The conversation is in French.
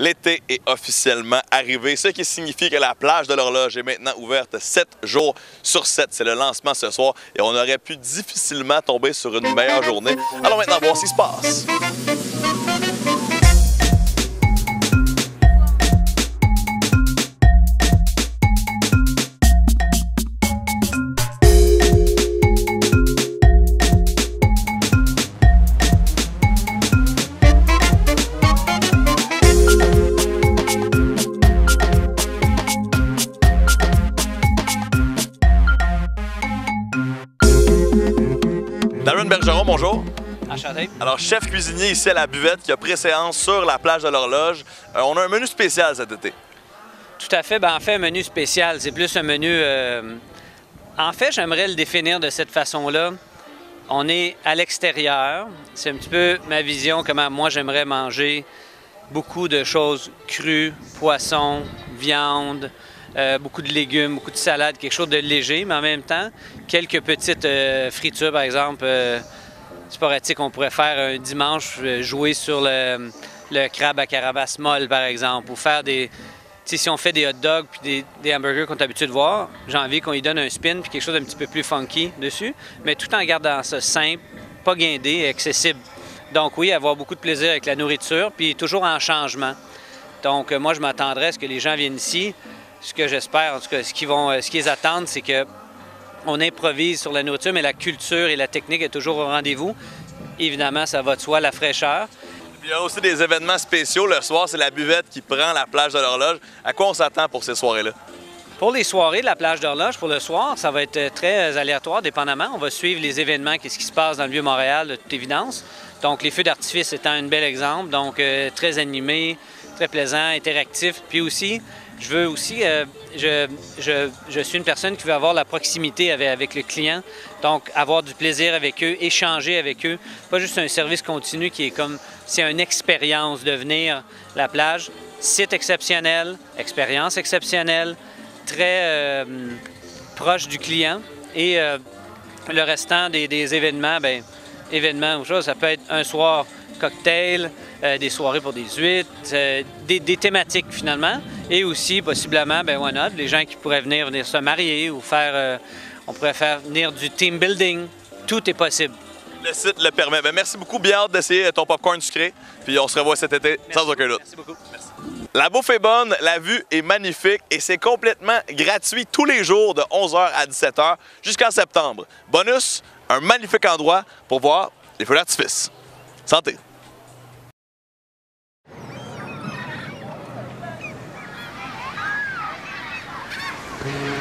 L'été est officiellement arrivé, ce qui signifie que la plage de l'Horloge est maintenant ouverte 7 jours sur 7. C'est le lancement ce soir et on aurait pu difficilement tomber sur une meilleure journée. Allons maintenant voir ce qui se passe. Darren Bergeron, bonjour. Enchanté. Alors, chef cuisinier ici à la buvette qui a préséance sur la plage de l'Horloge. On a un menu spécial cet été. Tout à fait. En fait, un menu spécial, c'est plus un menu... En fait, j'aimerais le définir de cette façon-là. On est à l'extérieur. C'est un petit peu ma vision, comment moi j'aimerais manger beaucoup de choses crues, poissons, viande, beaucoup de légumes, beaucoup de salades, quelque chose de léger, mais en même temps, quelques petites fritures, par exemple, sporadiques. On pourrait faire un dimanche, jouer sur le crabe à carapace molle, par exemple, ou faire des... Si on fait des hot dogs puis des hamburgers qu'on est habitué de voir, j'ai envie qu'on y donne un spin puis quelque chose d'un petit peu plus funky dessus, mais tout en gardant ça simple, pas guindé, accessible. Donc oui, avoir beaucoup de plaisir avec la nourriture, puis toujours en changement. Donc moi, je m'attendrais à ce que les gens viennent ici. Ce que j'espère, en tout cas, ce qu'ils attendent, c'est qu'on improvise sur la nourriture, mais la culture et la technique est toujours au rendez-vous. Évidemment, ça va de soi, la fraîcheur. Il y a aussi des événements spéciaux. Le soir, c'est la buvette qui prend la plage de l'Horloge. À quoi on s'attend pour ces soirées-là? Pour les soirées de la plage d'Horloge, pour le soir, ça va être très aléatoire, dépendamment. On va suivre les événements, qu'est-ce qui se passe dans le Vieux-Montréal, de toute évidence. Donc, les feux d'artifice étant un bel exemple. Donc, très animé, très plaisant, interactif. Puis aussi, je suis une personne qui veut avoir la proximité avec le client, donc avoir du plaisir avec eux, échanger avec eux. Pas juste un service continu qui est comme, c'est une expérience de venir la plage. Site exceptionnel, expérience exceptionnelle, très proche du client. Et le restant des événements, bien, événements ou chose, ça peut être un soir cocktail, des soirées pour des huîtres, des thématiques finalement, et aussi possiblement, ben why not, les gens qui pourraient venir se marier ou faire, on pourrait faire venir du team building, tout est possible. Le site le permet. Ben, merci beaucoup, bien hâte d'essayer ton popcorn sucré, puis on se revoit cet été sans aucun doute. Merci beaucoup. Merci. La bouffe est bonne, la vue est magnifique et c'est complètement gratuit tous les jours de 11h à 17h jusqu'en septembre. Bonus, un magnifique endroit pour voir les feux d'artifice. Santé! Thank you.